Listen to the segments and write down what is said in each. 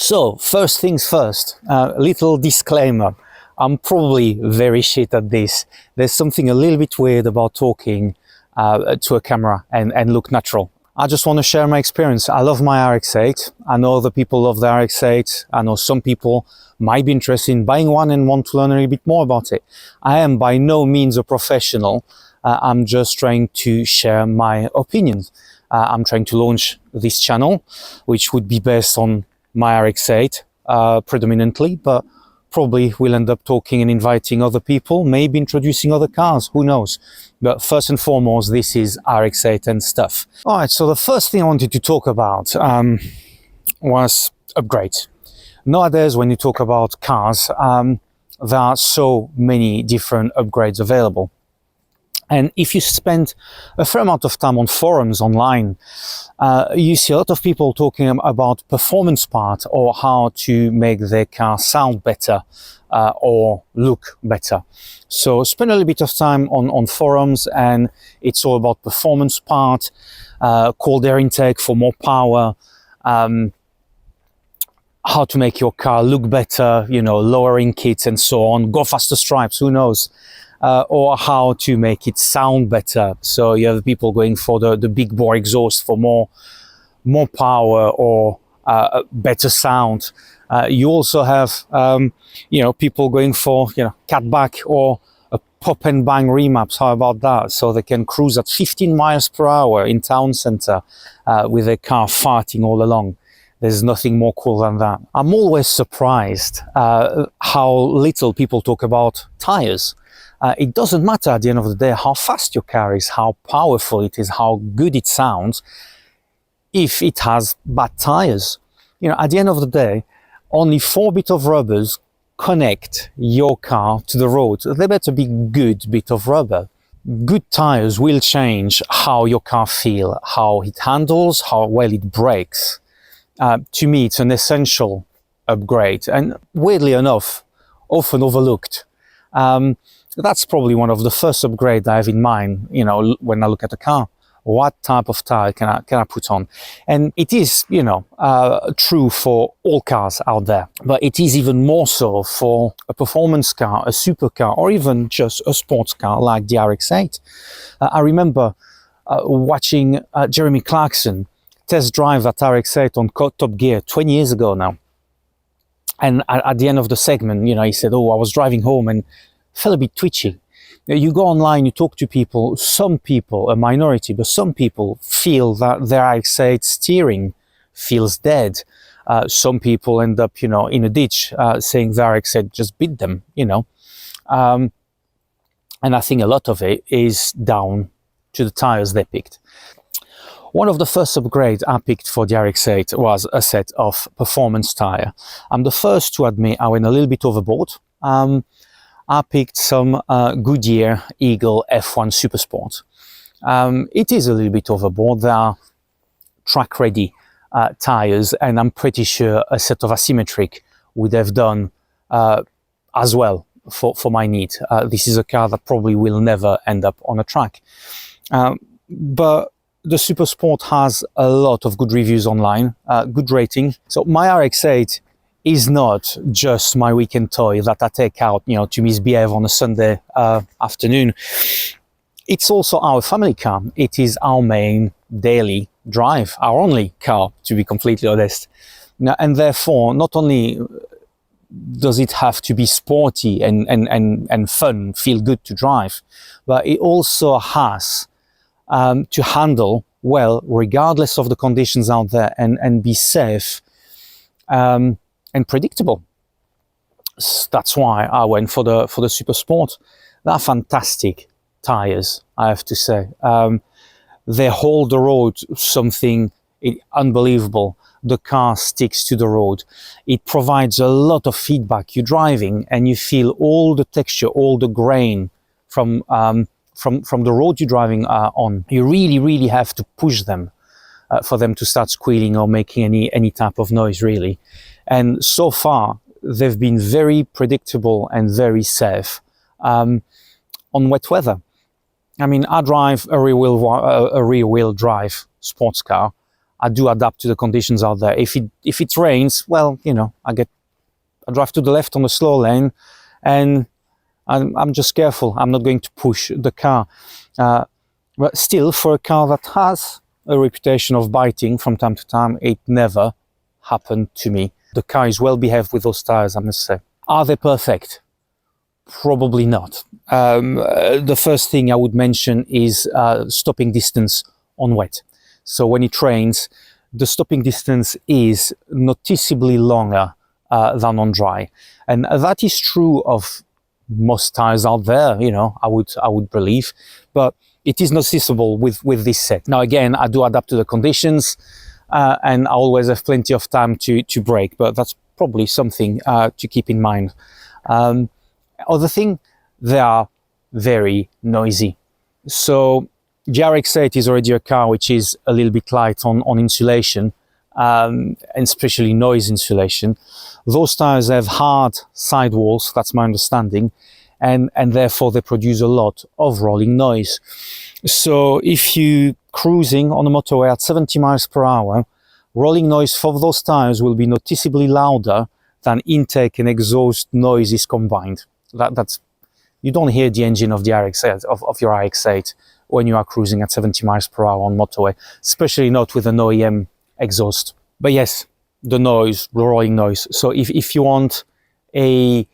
So first things first, little disclaimer. I'm probably very shit at this. There's something a little bit weird about talking to a camera and look natural. I just want to share my experience. I love my RX8. I know other people love the RX8. I know some people might be interested in buying one and want to learn a little bit more about it. I am by no means a professional. I'm just trying to share my opinions. I'm trying to launch this channel, which would be based on my RX8 predominantly, but probably we'll end up talking and inviting other people, maybe introducing other cars, who knows. But first and foremost, this is RX8 and stuff. All right, so the first thing I wanted to talk about was upgrades. Nowadays, when you talk about cars, there are so many different upgrades available. And if you spend a fair amount of time on forums online, you see a lot of people talking about performance part or how to make their car sound better or look better. So spend a little bit of time on forums, and it's all about performance part, cold air intake for more power, how to make your car look better, you know, lowering kits and so on, go faster stripes, who knows. Or how to make it sound better. So you have people going for the big bore exhaust for more power or better sound. You also have people going for catback or a pop and bang remaps. How about that? So they can cruise at 15 miles per hour in town center with their car farting all along. There's nothing more cool than that. I'm always surprised how little people talk about tires. It doesn't matter at the end of the day how fast your car is, how powerful it is, how good it sounds, if it has bad tires. At the end of the day, only 4 bits of rubbers connect your car to the road. They better be good bit of rubber. Good tires will change how your car feels, how it handles, how well it brakes. To me, it's an essential upgrade, and weirdly enough, often overlooked. That's probably one of the first upgrades I have in mind, when I look at a car. What type of tire can I put on? And it is, true for all cars out there, but it is even more so for a performance car, a supercar, or even just a sports car like the RX8. I remember watching Jeremy Clarkson test drive that RX8 on Top Gear 20 years ago now. And at the end of the segment, he said, I was driving home and felt a bit twitchy. You go online, you talk to people, some people, a minority, but some people feel that their RX8 steering feels dead. Some people end up, in a ditch saying the RX8 just beat them, And I think a lot of it is down to the tires they picked. One of the first upgrades I picked for the RX8 was a set of performance tire. I'm the first to admit I went a little bit overboard. I picked some Goodyear Eagle F1 Super Sport. It is a little bit overboard. They are track-ready tires, and I'm pretty sure a set of asymmetric would have done as well for my need. This is a car that probably will never end up on a track. But the Super Sport has a lot of good reviews online, good rating. So my RX8 is not just my weekend toy that I take out, to misbehave on a Sunday afternoon. It's also our family car. It is our main daily drive, our only car, to be completely honest. And therefore, not only does it have to be sporty and fun, feel good to drive, but it also has to handle well, regardless of the conditions out there, and be safe and predictable. That's why I went for the Super Sport. They're fantastic tires, I have to say. They hold the road something unbelievable. The car sticks to the road. It provides a lot of feedback. You're driving and you feel all the texture, all the grain from the road you're driving on. You really have to push them for them to start squealing or making any type of noise, really. And so far, they've been very predictable and very safe on wet weather. I mean, I drive a rear-wheel drive sports car. I do adapt to the conditions out there. If it rains, well, you know, I drive to the left on the slow lane, and I'm just careful. I'm not going to push the car. But still, for a car that has a reputation of biting from time to time, it never happened to me. The car is well behaved with those tires, I must say. Are they perfect? Probably not. The first thing I would mention is stopping distance on wet. So when it rains, the stopping distance is noticeably longer than on dry, and that is true of most tires out there. You know, I would believe, but it is noticeable with this set. Now again, I do adapt to the conditions, and I always have plenty of time to brake. But that's probably something to keep in mind. Other thing, they are very noisy. So the RX8 is already a car which is a little bit light on insulation, and especially noise insulation. Those tires have hard sidewalls, that's my understanding, and therefore they produce a lot of rolling noise. So if you cruising on a motorway at 70 miles per hour, rolling noise for those tires will be noticeably louder than intake and exhaust noises combined. That's you don't hear the engine of the RX8 of your RX8 when you are cruising at 70 miles per hour on motorway, especially not with an OEM exhaust. But yes, the noise, the rolling noise. So if you want a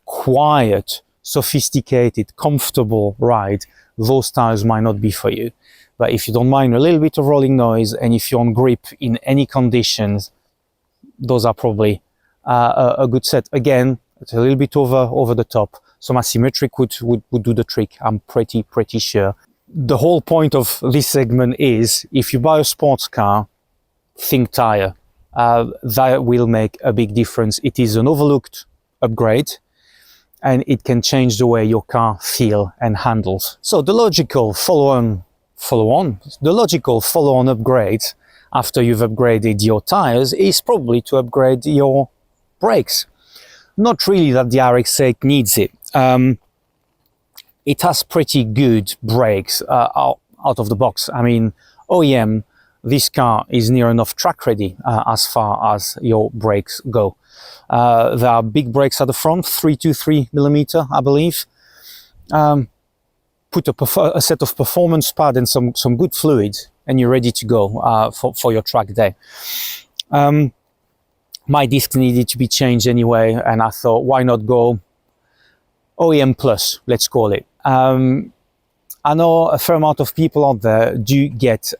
quiet, sophisticated, comfortable ride, those tires might not be for you. But if you don't mind a little bit of rolling noise, and if you want grip in any conditions, those are probably a good set. Again, it's a little bit over the top. Some asymmetric would do the trick, I'm pretty sure. The whole point of this segment is, if you buy a sports car, think tire. That will make a big difference. It is an overlooked upgrade, and it can change the way your car feels and handles. So the logical follow-on upgrade after you've upgraded your tires is probably to upgrade your brakes. Not really that the RX8 needs it. It has pretty good brakes out of the box. I mean, OEM, this car is near enough track ready as far as your brakes go. There are big brakes at the front, 323mm, I believe. Put a set of performance pad and some good fluid, and you're ready to go for your track day. My discs needed to be changed anyway, and I thought, why not go OEM plus, let's call it. I know a fair amount of people out there do get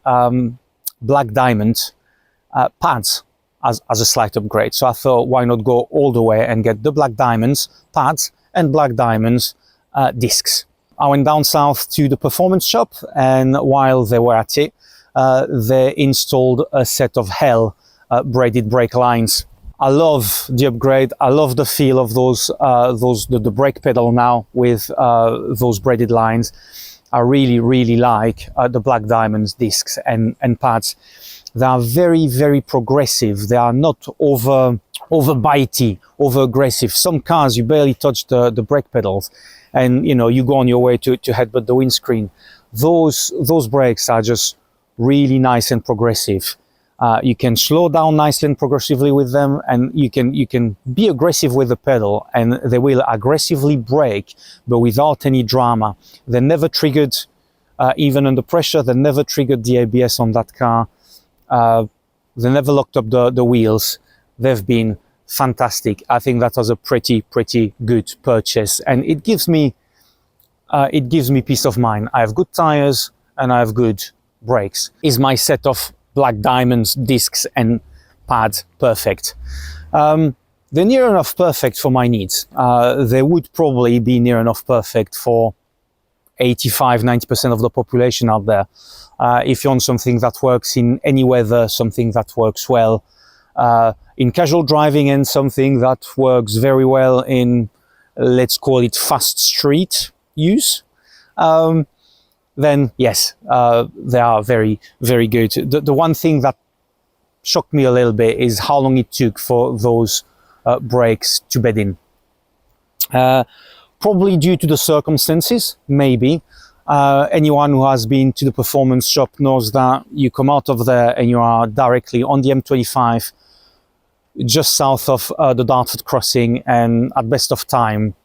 black diamond pads as a slight upgrade. So I thought, why not go all the way and get the black diamonds pads and black diamonds discs. I went down south to the performance shop, and while they were at it, they installed a set of Hell braided brake lines. I love the upgrade. I love the feel of the brake pedal now with those braided lines. I really like the black diamonds discs and pads. They are very progressive. They are not over bitey, over aggressive. Some cars you barely touch the brake pedals, and you know, you go on your way to headbutt the windscreen. Those brakes are just really nice and progressive. You can slow down nicely and progressively with them, and you can be aggressive with the pedal, and they will aggressively brake, but without any drama. They never triggered, even under pressure, they never triggered the ABS on that car. They never locked up the wheels. They've been fantastic. I think that was a pretty good purchase, and it gives me peace of mind. I have good tires and I have good brakes. Is my set of black diamonds discs and pads perfect? They're near enough perfect for my needs. They would probably be near enough perfect for 85-90% of the population out there. If you want something that works in any weather, something that works well in casual driving, and something that works very well in, let's call it, fast street use, then yes, they are very good. The one thing that shocked me a little bit is how long it took for those brakes to bed in. Probably due to the circumstances, maybe. Anyone who has been to the performance shop knows that you come out of there and you are directly on the M25, just south of the Dartford crossing, and at best of time,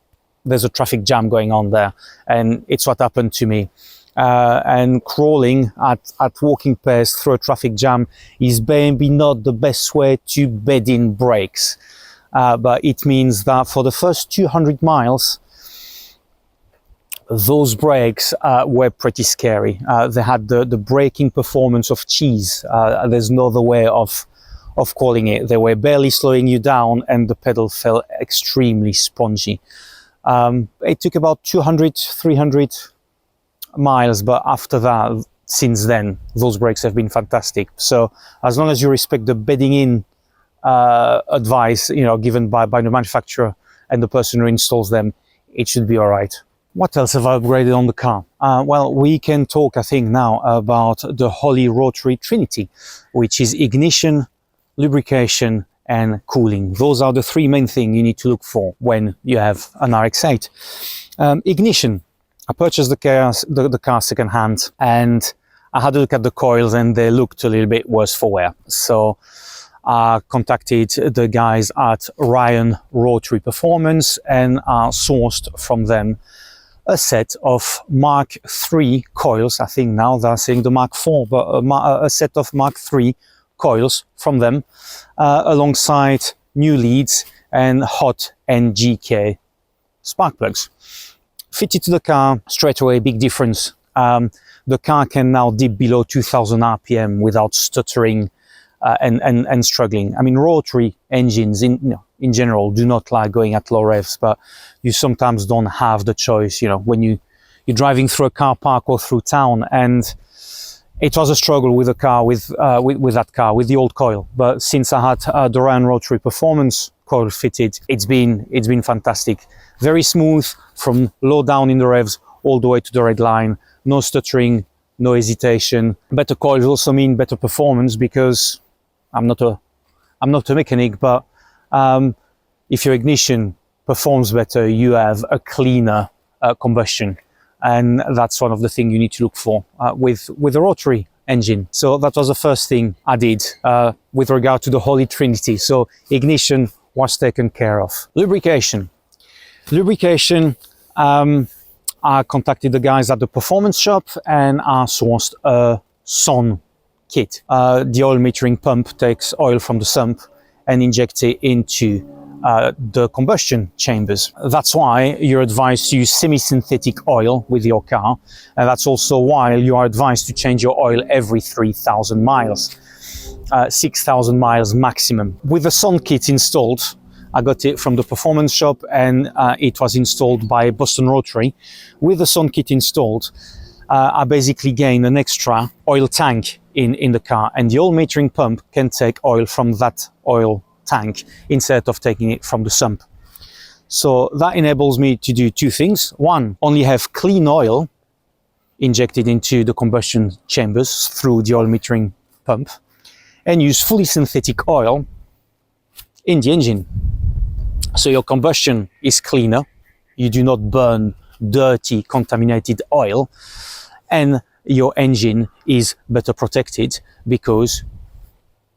there's a traffic jam going on there, and it's what happened to me. And crawling at walking pace through a traffic jam is maybe not the best way to bed in brakes, but it means that for the first 200 miles, those brakes were pretty scary. They had the braking performance of cheese. There's no other way of calling it. They were barely slowing you down, and the pedal felt extremely spongy. It took about 200, 300 miles, but after that, since then, those brakes have been fantastic. So as long as you respect the bedding in advice, given by the manufacturer and the person who installs them, it should be all right. What else have I upgraded on the car? Well, we can talk, I think, now about the Holy Rotary Trinity, which is ignition, lubrication, and cooling. Those are the three main things you need to look for when you have an RX8. Ignition. I purchased the car second-hand, and I had a look at the coils, and they looked a little bit worse for wear. So I contacted the guys at Ryan Rotary Performance and sourced from them a set of Mark III coils. I think now they're saying the Mark IV, but a set of Mark III coils from them, alongside new leads and hot NGK spark plugs. Fitted to the car straight away, big difference. The car can now dip below 2000 RPM without stuttering and struggling. I mean, rotary engines in general do not like going at low revs, but you sometimes don't have the choice, when you're driving through a car park or through town. And it was a struggle with the car, with the old coil. But since I had the Ryan Rotary Performance coil fitted, it's been fantastic. Very smooth from low down in the revs all the way to the red line. No stuttering, no hesitation. Better coils also mean better performance, because I'm not a mechanic, but if your ignition performs better, you have a cleaner combustion. And that's one of the things you need to look for with a rotary engine. So that was the first thing I did with regard to the Holy Trinity. So ignition was taken care of. Lubrication. I contacted the guys at the performance shop, and I sourced a SON kit. The oil metering pump takes oil from the sump and injects it into the combustion chambers. That's why you're advised to use semi-synthetic oil with your car, and that's also why you are advised to change your oil every 3,000 miles, 6,000 miles maximum. With the SON kit installed, I got it from the performance shop, and it was installed by Boston Rotary. With the SON kit installed, I basically gain an extra oil tank in the car, and the oil metering pump can take oil from that oil tank instead of taking it from the sump. So that enables me to do two things. One, only have clean oil injected into the combustion chambers through the oil metering pump, and use fully synthetic oil in the engine. So your combustion is cleaner, you do not burn dirty, contaminated oil, and your engine is better protected because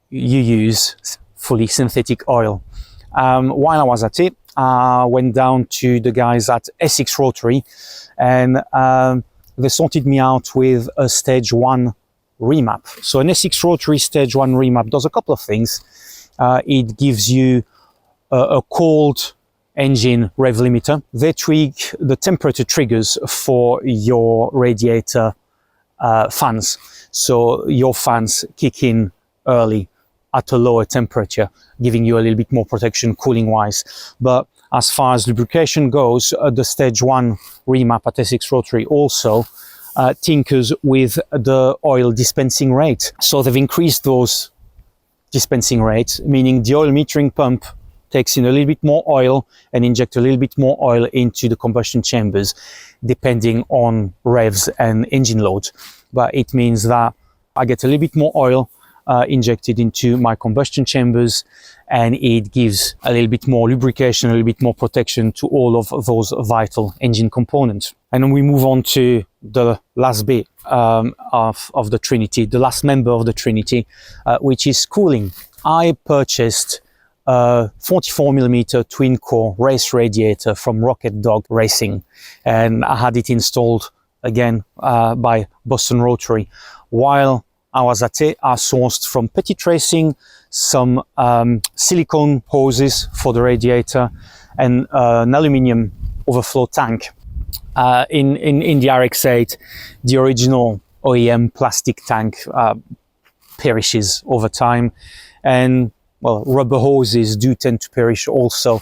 you use fully synthetic oil. While I was at it, I went down to the guys at Essex Rotary, and they sorted me out with a stage 1 remap. So an Essex Rotary stage 1 remap does a couple of things. It gives you a cold engine rev limiter. They tweak the temperature triggers for your radiator fans. So your fans kick in early at a lower temperature, giving you a little bit more protection cooling wise. But as far as lubrication goes, the stage 1 remap at Essex Rotary also tinkers with the oil dispensing rate. So they've increased those dispensing rates, meaning the oil metering pump takes in a little bit more oil and inject a little bit more oil into the combustion chambers, depending on revs and engine load. But it means that I get a little bit more oil injected into my combustion chambers, and it gives a little bit more lubrication, a little bit more protection to all of those vital engine components. And then we move on to the last bit of the Trinity, the last member of the Trinity, which is cooling. I purchased a 44mm twin core race radiator from Rocket Dog Racing, and I had it installed again by Boston Rotary. While I was at it, I sourced from Petit Racing some silicone hoses for the radiator and an aluminium overflow tank. In the RX8, the original OEM plastic tank perishes over time, and well, rubber hoses do tend to perish also.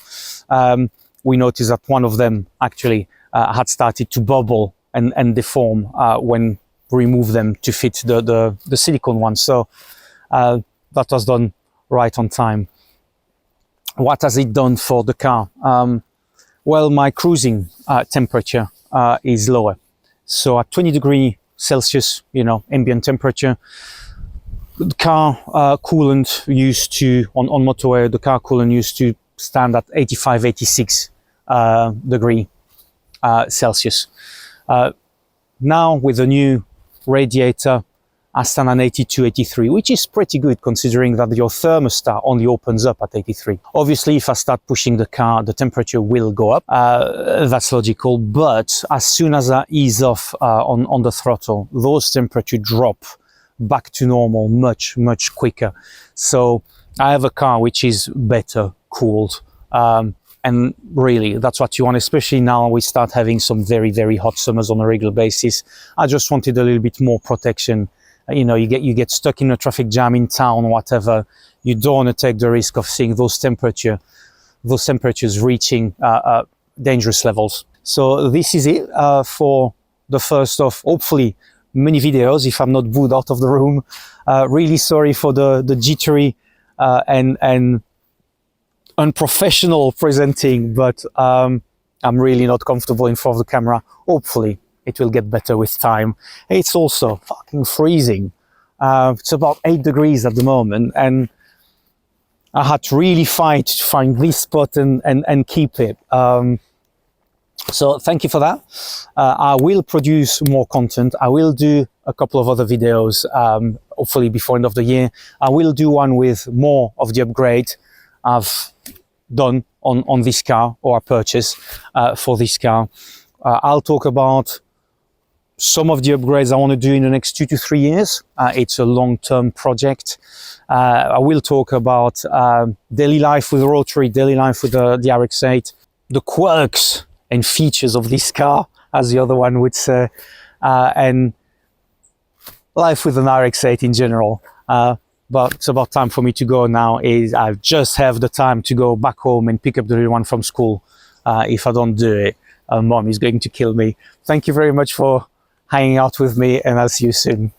We noticed that one of them actually had started to bubble and deform when remove them to fit the silicone one. So that was done right on time. What has it done for the car? Well, my cruising temperature is lower. So at 20 degrees Celsius, you know, ambient temperature, the car coolant used to, on motorway, the car coolant used to stand at 85, 86 degree Celsius. Now with the new radiator, I stand on 82, 83, which is pretty good considering that your thermostat only opens up at 83. Obviously, if I start pushing the car, the temperature will go up. That's logical. But as soon as I ease off on the throttle, those temperatures drop back to normal much, much quicker. So I have a car which is better cooled. And really, that's what you want, especially now we start having some very, very hot summers on a regular basis. I just wanted a little bit more protection. You know, you get stuck in a traffic jam in town or whatever. You don't want to take the risk of seeing those temperatures reaching dangerous levels. So this is it for the first of hopefully many videos if I'm not booed out of the room. Really sorry for the jittery and unprofessional presenting, but I'm really not comfortable in front of the camera. Hopefully it will get better with time. It's also fucking freezing. It's about 8 degrees at the moment, and I had to really fight to find this spot and keep it. So thank you for that. I will produce more content. I will do a couple of other videos, hopefully before end of the year. I will do one with more of the upgrade I've done on this car, or I purchased for this car. I'll talk about some of the upgrades I want to do in the next 2 to 3 years. It's a long-term project. I will talk about daily life with the Rotary, daily life with the RX8, the quirks and features of this car, as the other one would say, and life with an RX8 in general. But it's about time for me to go now. I just have the time to go back home and pick up the little one from school. If I don't do it, Mom is going to kill me. Thank you very much for hanging out with me, and I'll see you soon.